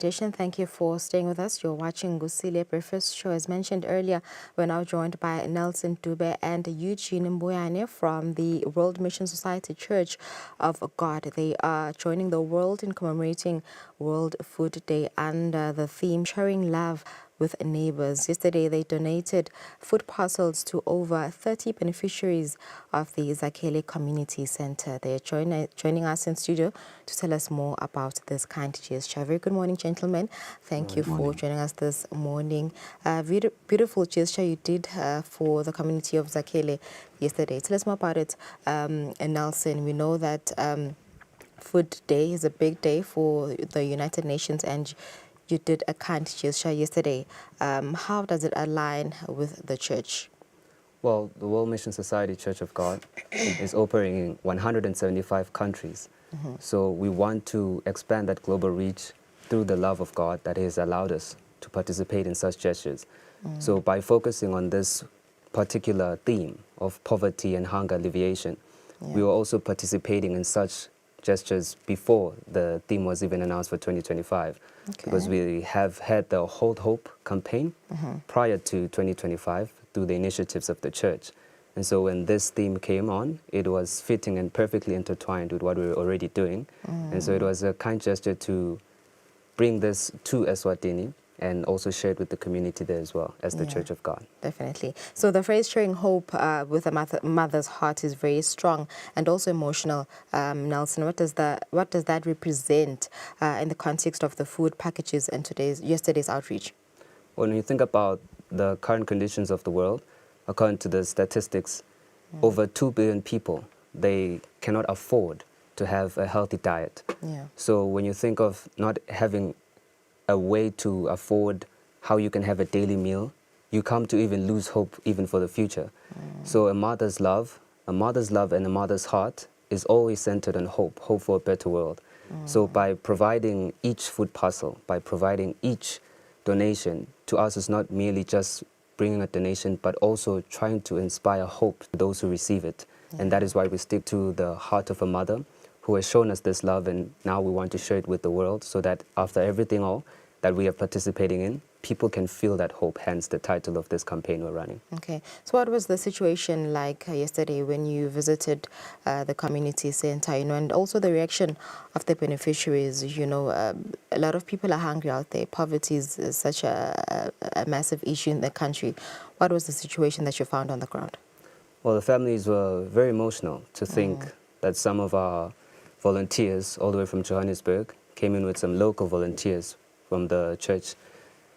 Thank you for staying with us. You're watching Gusile Breakfast Show. As mentioned earlier, we're now joined by Nelson Dube and Eugene Mbuyane from the World Mission Society Church of God. They are joining the world in commemorating World Food Day under the theme Sharing Love with Neighbors. Yesterday, they donated food parcels to over 30 beneficiaries of the Zakhele Community Center. They are joining us in studio to tell us more about this kind gesture. Very good morning, gentlemen. Thank you for joining us this morning. Beautiful gesture you did for the community of Zakhele yesterday. Tell us more about it, Nelson. We know that Food Day is a big day for the United Nations, and you did a kind gesture yesterday. How does it align with the church? Well, the World Mission Society Church of God is operating in 175 countries. So we want to expand that global reach through the love of God that has allowed us to participate in such gestures. So by focusing on this particular theme of poverty and hunger alleviation, we were also participating in such gestures before the theme was even announced for 2025, because we have had the Hold Hope campaign prior to 2025 through the initiatives of the church. And so when this theme came on, it was fitting and perfectly intertwined with what we were already doing. And so it was a kind gesture to bring this to Eswatini and also share it with the community there as well as the Church of God. Definitely. So the phrase sharing hope with a mother's heart is very strong and also emotional. Nelson, what does that represent in the context of the food packages and yesterday's outreach? When you think about the current conditions of the world, according to the statistics, over 2 billion people, they cannot afford to have a healthy diet. So when you think of not having a way to afford how you can have a daily meal, you come to even lose hope even for the future. So a mother's love and a mother's heart is always centered on hope for a better world. So by providing each food parcel, by providing each donation, to us is not merely just bringing a donation, but also trying to inspire hope to those who receive it. And that is why we stick to the heart of a mother who has shown us this love, and now we want to share it with the world so that after everything all that we are participating in, people can feel that hope, hence the title of this campaign we're running. Okay. So what was the situation like yesterday when you visited the community center, and also the reaction of the beneficiaries? A lot of people are hungry out there. Poverty is such a massive issue in the country. What was the situation that you found on the ground? Well, the families were very emotional to think that some of our volunteers all the way from Johannesburg came in with some local volunteers from the church,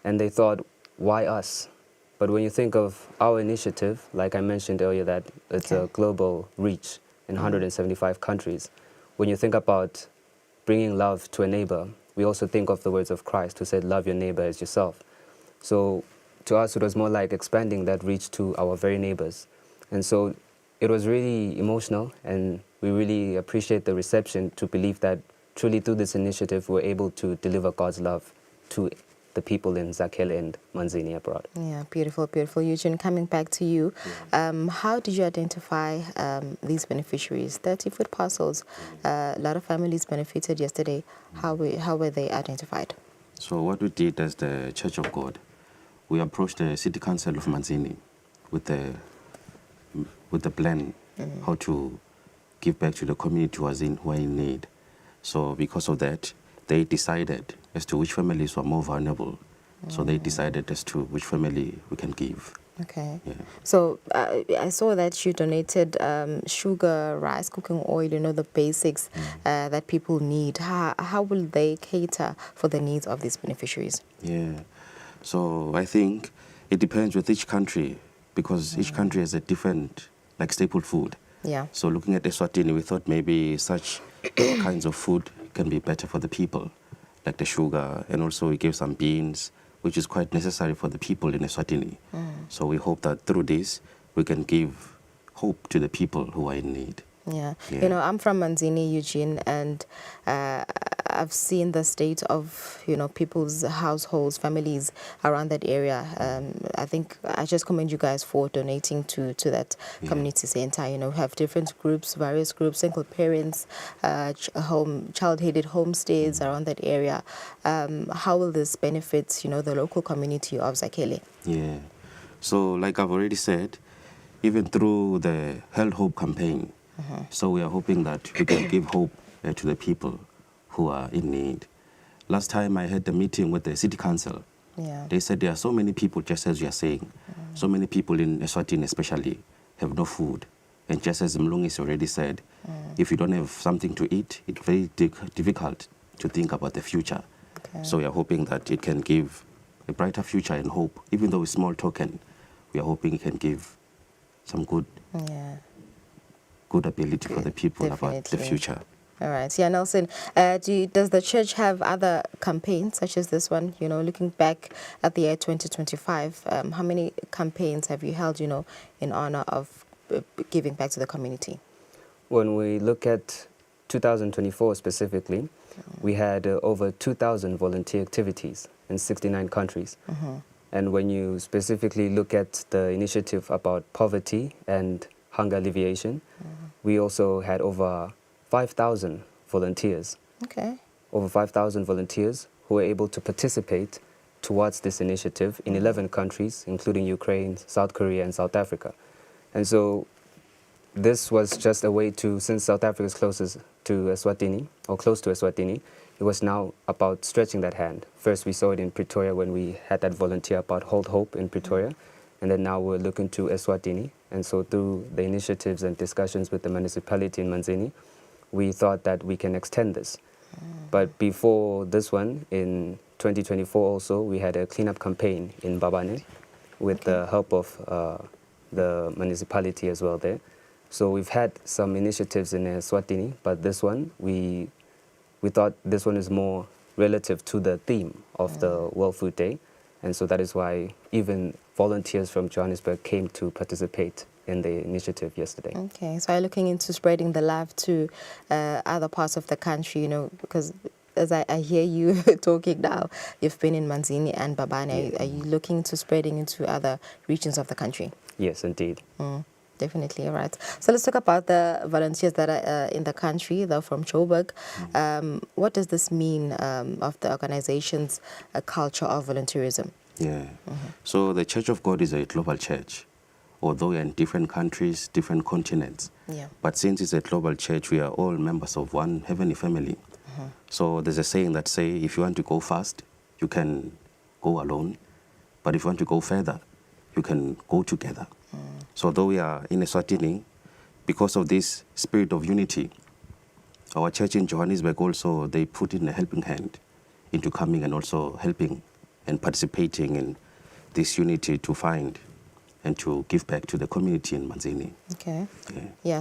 and they thought, why us? But when you think of our initiative, like I mentioned earlier, that it's a global reach in 175 countries. When you think about bringing love to a neighbor, we also think of the words of Christ who said, love your neighbor as yourself. So to us, it was more like expanding that reach to our very neighbors. And so it was really emotional, and we really appreciate the reception to believe that truly through this initiative, we're able to deliver God's love to the people in Zakhele and Manzini abroad. Yeah, beautiful, beautiful. Eugene, coming back to you, how did you identify these beneficiaries? 30 food parcels. A lot of families benefited yesterday. How were they identified? So what we did as the Church of God, we approached the City Council of Manzini with the plan how to give back to the community who are in need. So because of that, they decided as to which families were more vulnerable. So they decided as to which family we can give. Okay. Yeah. So I saw that you donated sugar, rice, cooking oil, the basics that people need. How will they cater for the needs of these beneficiaries? Yeah. So I think it depends with each country, because each country has a different, staple food. Yeah. So looking at Eswatini, we thought maybe such kinds of food can be better for the people, like the sugar, and also we gave some beans, which is quite necessary for the people in Eswatini. So we hope that through this, we can give hope to the people who are in need. Yeah. I'm from Manzini, Eugene, and I've seen the state of, people's households, families around that area. I think I just commend you guys for donating to that community center. We have different groups, various groups, single parents, child-headed homestays around that area. How will this benefit, the local community of Zakhele? Yeah. So like I've already said, even through the Held Hope campaign, so we are hoping that we can give hope to the people who are in need. Last time I had a meeting with the city council. They said there are so many people, just as you are saying, so many people in Eswatini especially have no food. And just as Mlungis already said, if you don't have something to eat, it's very difficult to think about the future. So we are hoping that it can give a brighter future and hope. Even though it's a small token, we are hoping it can give some good ability for the people about the future. All right. Yeah, Nelson, does the church have other campaigns such as this one? Looking back at the year 2025, how many campaigns have you held, in honor of giving back to the community? When we look at 2024 specifically, we had over 2,000 volunteer activities in 69 countries. And when you specifically look at the initiative about poverty and hunger alleviation, we also had over 5,000 volunteers. Over 5,000 volunteers who were able to participate towards this initiative in 11 countries, including Ukraine, South Korea, and South Africa. And so this was just a way to, since South Africa is closest to Eswatini, or close to Eswatini, it was now about stretching that hand. First, we saw it in Pretoria when we had that volunteer about Hold Hope in Pretoria, and then now we're looking to Eswatini. And so through the initiatives and discussions with the municipality in Manzini, we thought that we can extend this. But before this one, in 2024 also, we had a cleanup campaign in Babane with the help of the municipality as well there. So we've had some initiatives in Eswatini, but this one, we thought this one is more relative to the theme of the World Food Day. And so that is why even volunteers from Johannesburg came to participate in the initiative yesterday. Okay, so I'm looking into spreading the love to other parts of the country, because as I hear you talking now, you've been in Manzini and Babane. Are you looking to spreading into other regions of the country? Yes, indeed. Definitely, all right. So let's talk about the volunteers that are in the country. They're from Joburg. What does this mean of the organization's culture of volunteerism? So the Church of God is a global church, although we are in different countries, different continents. But since it's a global church, we are all members of one heavenly family. So there's a saying that say, if you want to go fast, you can go alone. But if you want to go further, you can go together. So though we are in Eswatini, because of this spirit of unity, our church in Johannesburg also, they put in a helping hand into coming and also helping and participating in this unity to find and to give back to the community in Manzini.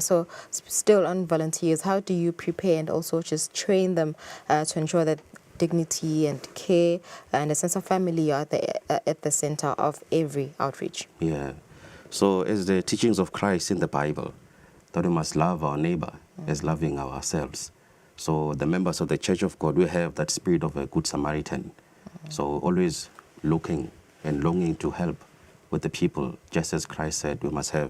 So still on volunteers, how do you prepare and also just train them to ensure that dignity and care and a sense of family are at the center of every outreach? So as the teachings of Christ in the Bible, that we must love our neighbor as loving ourselves. So the members of the Church of God, we have that spirit of a good Samaritan. So always looking and longing to help with the people, just as Christ said, we must have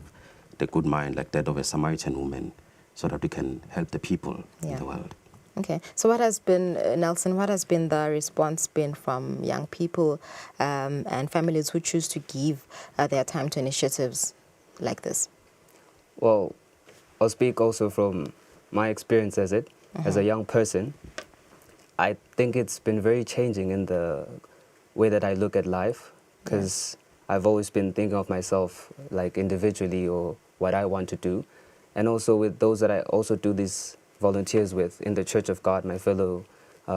the good mind like that of a Samaritan woman so that we can help the people in the world. Okay, so what has been, Nelson, what has been the response been from young people and families who choose to give their time to initiatives like this? Well, I'll speak also from my experience as a young person. I think it's been very changing in the way that I look at life, because I've always been thinking of myself like individually or what I want to do. And also with those that I also do these volunteers with in the Church of God, my fellow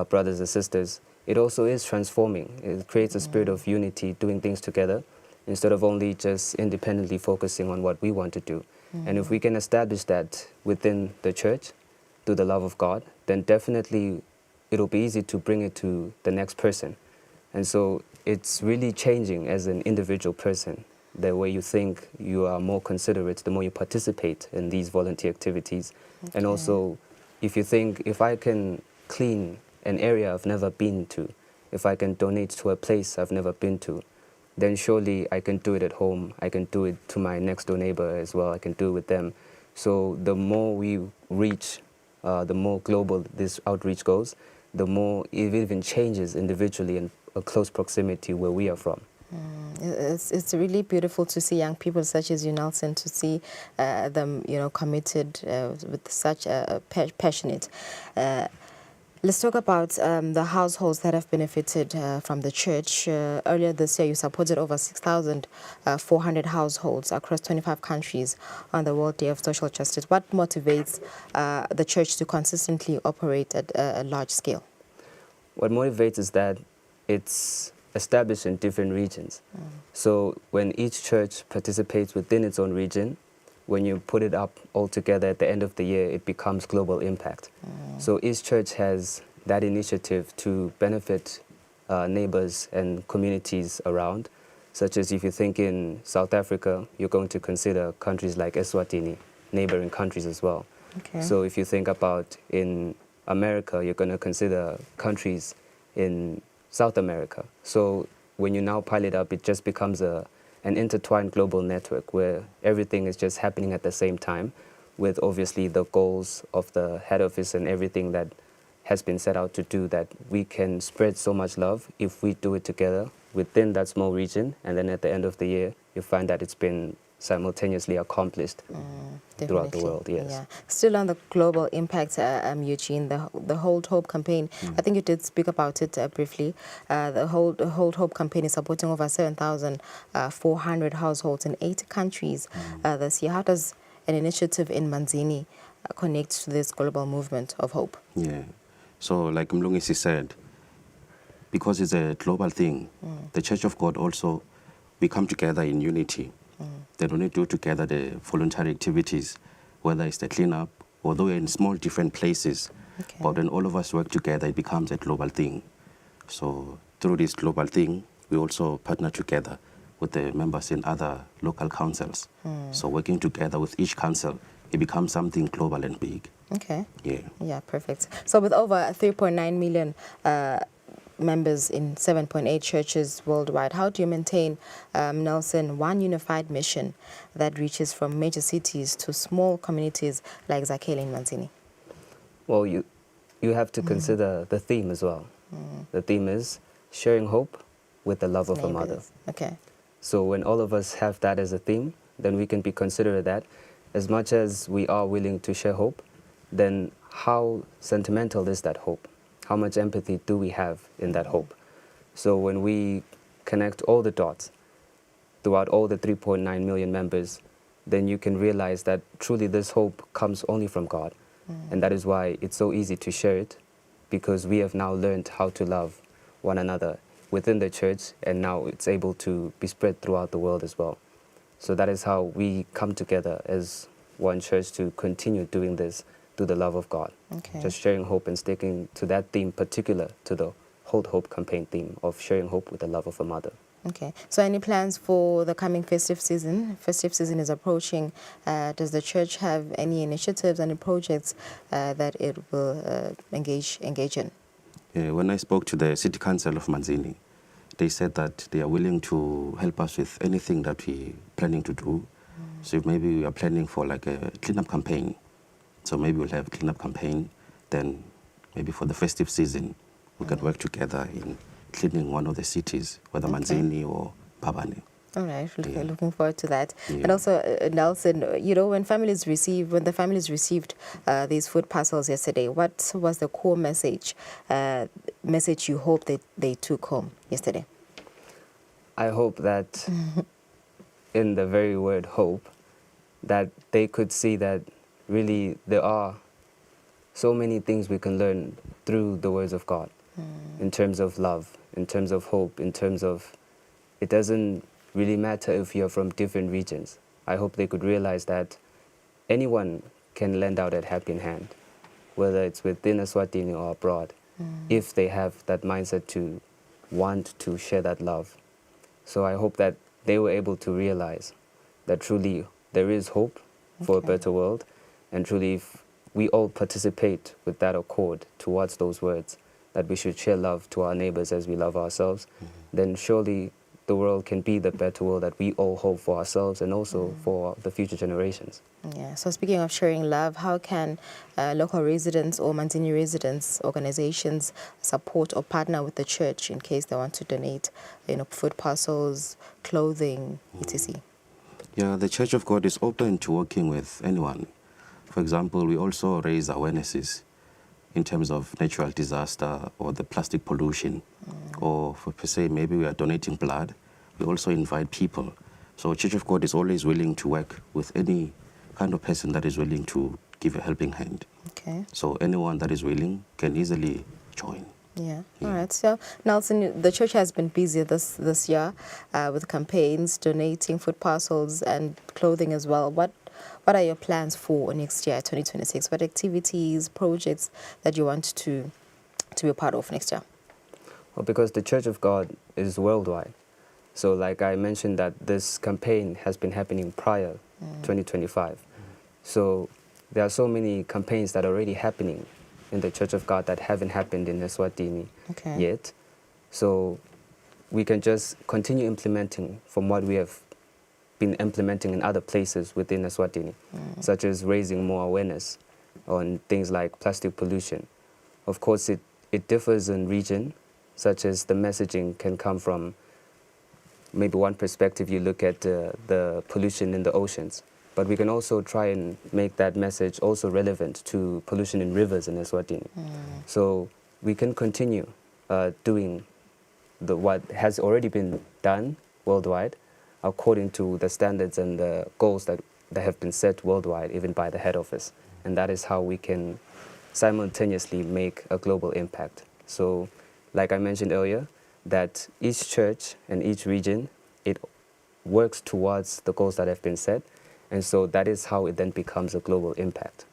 brothers and sisters, it also is transforming. It creates a spirit of unity, doing things together, instead of only just independently focusing on what we want to do. And if we can establish that within the church, through the love of God, then definitely it'll be easy to bring it to the next person. And so it's really changing as an individual person. The way you think, you are more considerate the more you participate in these volunteer activities. And also, if you think, if I can clean an area I've never been to, if I can donate to a place I've never been to, then surely I can do it at home. I can do it to my next door neighbor as well. I can do it with them. So the more we reach, the more global this outreach goes, the more it even changes individually in a close proximity where we are from. It's really beautiful to see young people such as you, Nelson, to see them, committed with such passionate. Let's talk about the households that have benefited from the church. Earlier this year, you supported over 6,400 households across 25 countries on the World Day of Social Justice. What motivates the church to consistently operate at a large scale? What motivates is that it's established in different regions. So when each church participates within its own region, when you put it up all together at the end of the year, it becomes global impact. So each church has that initiative to benefit neighbors and communities around, such as if you think in South Africa, you're going to consider countries like Eswatini, neighboring countries as well. Okay. So if you think about in America, you're going to consider countries in South America. So when you now pile it up, it just becomes an intertwined global network where everything is just happening at the same time, with obviously the goals of the head office and everything that has been set out to do, that we can spread so much love if we do it together within that small region. And then at the end of the year, you find that it's been simultaneously accomplished throughout the world. Yes. Yeah. Still on the global impact, Eugene, the Hold Hope campaign. I think you did speak about it briefly. The Hold Hope campaign is supporting over 7,400 households in 8 countries this year. How does an initiative in Manzini connect to this global movement of hope? Yeah. So like Mlungisi said, because it's a global thing, the Church of God also, we come together in unity. They don't do together the voluntary activities, whether it's the cleanup, although we're in small different places. Okay. But when all of us work together, it becomes a global thing. So through this global thing, we also partner together with the members in other local councils. So working together with each council, it becomes something global and big. Okay. Yeah. Yeah, perfect. So with over 3.9 million members in 7.8 churches worldwide, how do you maintain, Nelson, one unified mission that reaches from major cities to small communities like Zakhele in Manzini? Well, you have to consider the theme as well. The theme is sharing hope with the love of a mother. Okay. So when all of us have that as a theme, then we can be considerate that as much as we are willing to share hope, then how sentimental is that hope? How much empathy do we have in that hope? So when we connect all the dots throughout all the 3.9 million members, then you can realize that truly this hope comes only from God. And that is why it's so easy to share it, because we have now learned how to love one another within the church, and now it's able to be spread throughout the world as well. So that is how we come together as one church to continue doing this through the love of God. Okay. Just sharing hope and sticking to that theme, particular to the Hold Hope campaign theme of sharing hope with the love of a mother. Okay. So any plans for the coming festive season? Festive season is approaching. Does the church have any initiatives, any projects that it will engage in? When I spoke to the City Council of Manzini, they said that they are willing to help us with anything that we're planning to do. So maybe we are planning for like a cleanup campaign. So maybe we'll have a cleanup campaign. Then maybe for the festive season, we can work together in cleaning one of the cities, whether Manzini or Babane. All right, looking forward to that. Yeah. And also, Nelson, when the families received these food parcels yesterday, what was the core message you hope that they took home yesterday? I hope that in the very word hope, that they could see that really there are so many things we can learn through the words of God, in terms of love, in terms of hope, in terms of it doesn't really matter if you're from different regions. I hope they could realize that anyone can lend out a helping hand, whether it's within Eswatini or abroad, if they have that mindset to want to share that love. So I hope that they were able to realize that truly there is hope for a better world, and truly if we all participate with that accord towards those words, that we should share love to our neighbors as we love ourselves, then surely the world can be the better world that we all hope for ourselves and also for the future generations. Yeah. So speaking of sharing love, how can local residents or Manzini residents, organizations support or partner with the church in case they want to donate, food parcels, clothing, etc.? Yeah, the Church of God is open to working with anyone. For example, we also raise awarenesses in terms of natural disaster or the plastic pollution, or for per se, maybe we are donating blood. We also invite people. So Church of God is always willing to work with any kind of person that is willing to give a helping hand. Okay. So anyone that is willing can easily join. Yeah. All right. So, Nelson, the church has been busy this year with campaigns, donating food parcels and clothing as well. What are your plans for next year, 2026? What activities, projects that you want to be a part of next year? Well, because the Church of God is worldwide. So like I mentioned that this campaign has been happening prior 2025. So there are so many campaigns that are already happening in the Church of God that haven't happened in Eswatini yet. So we can just continue implementing from what we have been implementing in other places within Eswatini, such as raising more awareness on things like plastic pollution. Of course, it differs in region, such as the messaging can come from maybe one perspective. You look at the pollution in the oceans, but we can also try and make that message also relevant to pollution in rivers in Eswatini. So we can continue doing what has already been done worldwide according to the standards and the goals that have been set worldwide, even by the head office. And that is how we can simultaneously make a global impact. So like I mentioned earlier, that each church and each region, it works towards the goals that have been set. And so that is how it then becomes a global impact.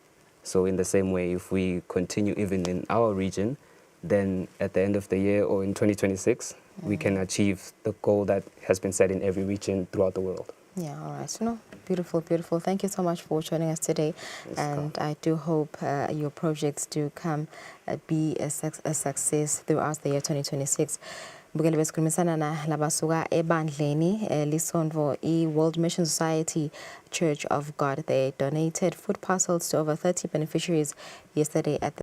So in the same way, if we continue even in our region, then at the end of the year or in 2026, we can achieve the goal that has been set in every region throughout the world. Yeah, all right. So, no, beautiful, beautiful. Thank you so much for joining us today. And I do hope your projects do come be a success throughout the year 2026. Bukele besikhulumisana na labasuka ebandleni lisondvo World Mission Society Church of God. They donated food parcels to over 30 beneficiaries yesterday at the